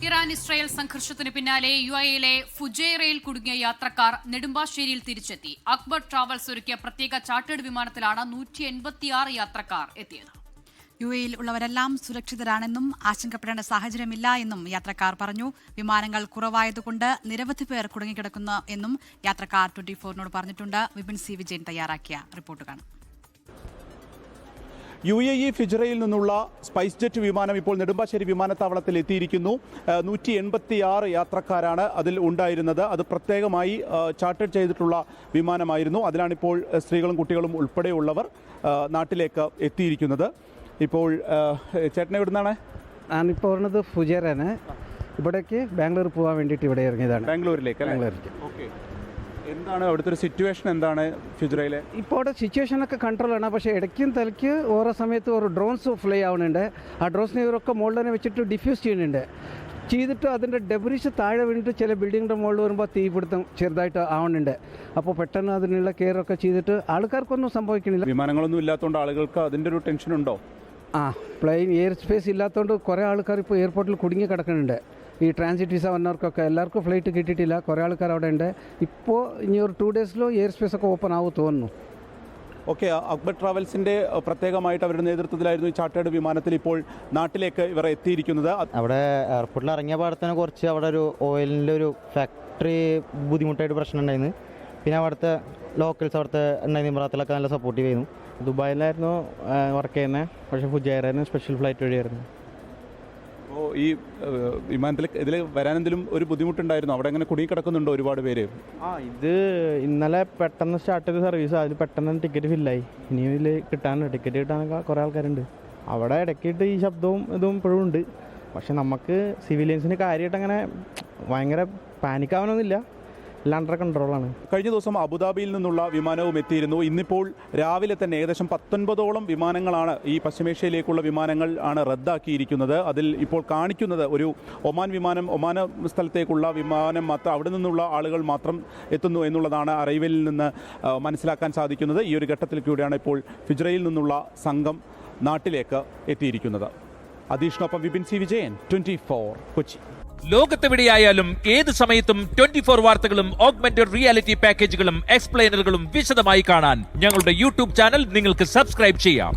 Iran Israel സംഘർഷത്തിന് പിന്നാലെ യുഎഇയിലെ ഫുജൈറയിൽ കുടുങ്ങിയ യാത്രക്കാർ നെടുമ്പാശ്ശേരിയിൽ തിരിച്ചെത്തി. അക്ബർ ട്രാവൽസ് ഒരുക്കിയ പ്രത്യേക ചാർട്ടേഡ് വിമാനത്തിലാണ് 186 യാത്രക്കാർ എത്തിയത്. യുഎഇയിൽ ഉള്ളവരെല്ലാം സുരക്ഷിതരാണെന്നും ആശങ്കപ്പെടേണ്ട സാഹചര്യമില്ല എന്നും യാത്രക്കാർ പറഞ്ഞു. വിമാനങ്ങൾ കുറവായതുകൊണ്ട് നിരവധി പേർ കുടുങ്ങിക്കിടക്കുന്നു എന്നും യാത്രക്കാർ 24-നോട് പറഞ്ഞിട്ടുണ്ട്. വിപിൻ സി വിജയൻ തയ്യാറാക്കിയ റിപ്പോർട്ട് കാണാം. യുഎഇ ഫുജൈറയിൽ നിന്നുള്ള സ്പൈസ് ജെറ്റ് വിമാനം ഇപ്പോൾ നെടുമ്പാശ്ശേരി വിമാനത്താവളത്തിൽ എത്തിയിരിക്കുന്നു. 186 യാത്രക്കാരാണ് അതിൽ ഉണ്ടായിരുന്നത്. അത് പ്രത്യേകമായി ചാർട്ടേഡ് ചെയ്തിട്ടുള്ള വിമാനമായിരുന്നു. അതിലാണിപ്പോൾ സ്ത്രീകളും കുട്ടികളും ഉൾപ്പെടെയുള്ളവർ നാട്ടിലേക്ക് എത്തിയിരിക്കുന്നത്. ഇപ്പോൾ ചേട്ടൻ എവിടുന്നാണ്? ഞാനിപ്പോൾ പറഞ്ഞത് ഫുജൈറയാണ്. ഇവിടേക്ക് ബാംഗ്ലൂർ പോകാൻ വേണ്ടിയിട്ട് ഇവിടെ ഇറങ്ങിയതാണ്. ബാംഗ്ലൂരിലേക്ക്. ഓക്കെ, എന്താണ് അവിടുത്തെ ഒരു സിറ്റുവേഷൻ? എന്താണ് ഫുജൈറയിലെ ഇപ്പോൾ അവിടെ സിറ്റുവേഷനൊക്കെ കൺട്രോളാണ്. പക്ഷേ ഇടയ്ക്കും തലയ്ക്ക് ഓരോ സമയത്ത് ഒരു ഡ്രോൺസ് ഫ്ലൈ ആവുന്നുണ്ട്. ആ ഡ്രോൺസിനെ ഇവരൊക്കെ മുകളിൽ തന്നെ വെച്ചിട്ട് ഡിഫ്യൂസ് ചെയ്തിട്ട് അതിൻ്റെ ഡെബ്രീസ് താഴെ വീണിട്ട് ചില ബിൽഡിങ്ങിൻ്റെ മുകളിൽ വരുമ്പോൾ തീപിടുത്തം ചെറുതായിട്ട് ആവുന്നുണ്ട്. അപ്പോൾ പെട്ടെന്ന് അതിനുള്ള കെയറൊക്കെ ചെയ്തിട്ട് ആൾക്കാർക്കൊന്നും സംഭവിക്കണില്ല. വിമാനങ്ങളൊന്നും ഇല്ലാത്തതുകൊണ്ട് ആളുകൾക്ക് അതിൻ്റെ ഒരു ടെൻഷൻ ഉണ്ടോ? എയർ സ്പേസ് ഇല്ലാത്തതുകൊണ്ട് കുറേ ആൾക്കാർ ഇപ്പോൾ എയർപോർട്ടിൽ കുടുങ്ങി കിടക്കുന്നുണ്ട്. ഈ ട്രാൻസിറ്റ് വിസ വന്നവർക്കൊക്കെ എല്ലാവർക്കും ഫ്ലൈറ്റ് കിട്ടിയിട്ടില്ല. കുറേ ആൾക്കാർ അവിടെ ഉണ്ട്. ഇപ്പോൾ ഇനി ഒരു 2 ഡേയ്സിലോ എയർ സ്പേസ് ഒക്കെ ഓപ്പൺ ആവും തോന്നുന്നു. ഓക്കെ, അക്ബർ ട്രാവൽസിൻ്റെ പ്രത്യേകമായിട്ട് അവരുടെ നേതൃത്വത്തിലായിരുന്നു ഈ ചാർട്ടേഡ് വിമാനത്തിൽ ഇപ്പോൾ നാട്ടിലേക്ക് ഇവർ എത്തിയിരിക്കുന്നത്. അവിടെ എയർപോർട്ടിൽ ഇറങ്ങിയ പാടത്തിന് കുറച്ച് അവിടെ ഒരു ഓയിലിൻ്റെ ഒരു ഫാക്ടറി ബുദ്ധിമുട്ടായിട്ട് പ്രശ്നം ഉണ്ടായിരുന്നു. പിന്നെ അവിടുത്തെ ലോക്കൽസ് അവിടുത്തെ ഉണ്ടായിരുന്ന ഇമ്രാത്തിലൊക്കെ നല്ല സപ്പോർട്ടീവ് ആയിരുന്നു. ദുബായിലായിരുന്നു വർക്ക് ചെയ്യുന്നത്, പക്ഷേ ഫുജൈറയിന് സ്പെഷ്യൽ ഫ്ലൈറ്റ് വഴിയായിരുന്നു. അപ്പോൾ ഈ വിമാനത്തിൽ ഇതിൽ വരാൻ എന്തെങ്കിലും ഒരു ബുദ്ധിമുട്ടുണ്ടായിരുന്നു? അവിടെ അങ്ങനെ കുടുങ്ങി കിടക്കുന്നുണ്ടോ ഒരുപാട് പേര്? ഇത് ഇന്നലെ പെട്ടെന്ന് സ്റ്റാർട്ട് ചെയ്ത സർവീസ്, അതിൽ പെട്ടെന്ന് ടിക്കറ്റ് ഫില്ലായി. ഇനി ഇതിൽ കിട്ടാനുണ്ട്, ടിക്കറ്റ് കിട്ടാനൊക്കെ കുറേ ആൾക്കാരുണ്ട്. അവിടെ ഇടയ്ക്കിട്ട് ഈ ശബ്ദവും ഇതും ഇപ്പോഴും ഉണ്ട്. പക്ഷെ നമുക്ക് സിവിലിയൻസിന് കാര്യമായിട്ട് അങ്ങനെ ഭയങ്കര പാനിക്കാവാനൊന്നുമില്ല, എല്ലാം അണ്ടർ കൺട്രോളാണ്. കഴിഞ്ഞ ദിവസം അബുദാബിയിൽ നിന്നുള്ള വിമാനവും എത്തിയിരുന്നു. ഇന്നിപ്പോൾ രാവിലെ തന്നെ ഏകദേശം 19ഓളം വിമാനങ്ങളാണ്, ഈ പശ്ചിമേഷ്യയിലേക്കുള്ള വിമാനങ്ങൾ ആണ് റദ്ദാക്കിയിരിക്കുന്നത്. അതിൽ ഇപ്പോൾ കാണിക്കുന്നത് ഒരു ഒമാൻ സ്ഥലത്തേക്കുള്ള വിമാനം മാത്രം, അവിടെ നിന്നുള്ള ആളുകൾ മാത്രം എത്തുന്നു എന്നുള്ളതാണ് അറൈവലിൽ നിന്ന് മനസ്സിലാക്കാൻ സാധിക്കുന്നത്. ഈ ഒരു ഘട്ടത്തിൽ കൂടിയാണ് ഇപ്പോൾ ഫുജൈറയിൽ നിന്നുള്ള സംഘം നാട്ടിലേക്ക് എത്തിയിരിക്കുന്നത്. അദീഷിനൊപ്പം വിപിൻ സി വിജയൻ, 24 കൊച്ചി. ലോകത്തെവിടെയായാലും ഏത് സമയത്തും 24 വാർത്തകളും ഓഗ്മെന്റഡ് റിയാലിറ്റി പാക്കേജുകളും എക്സ്പ്ലെയിനറുകളും വിശദമായി കാണാൻ ഞങ്ങളുടെ യൂട്യൂബ് ചാനൽ നിങ്ങൾക്ക് സബ്സ്ക്രൈബ് ചെയ്യാം.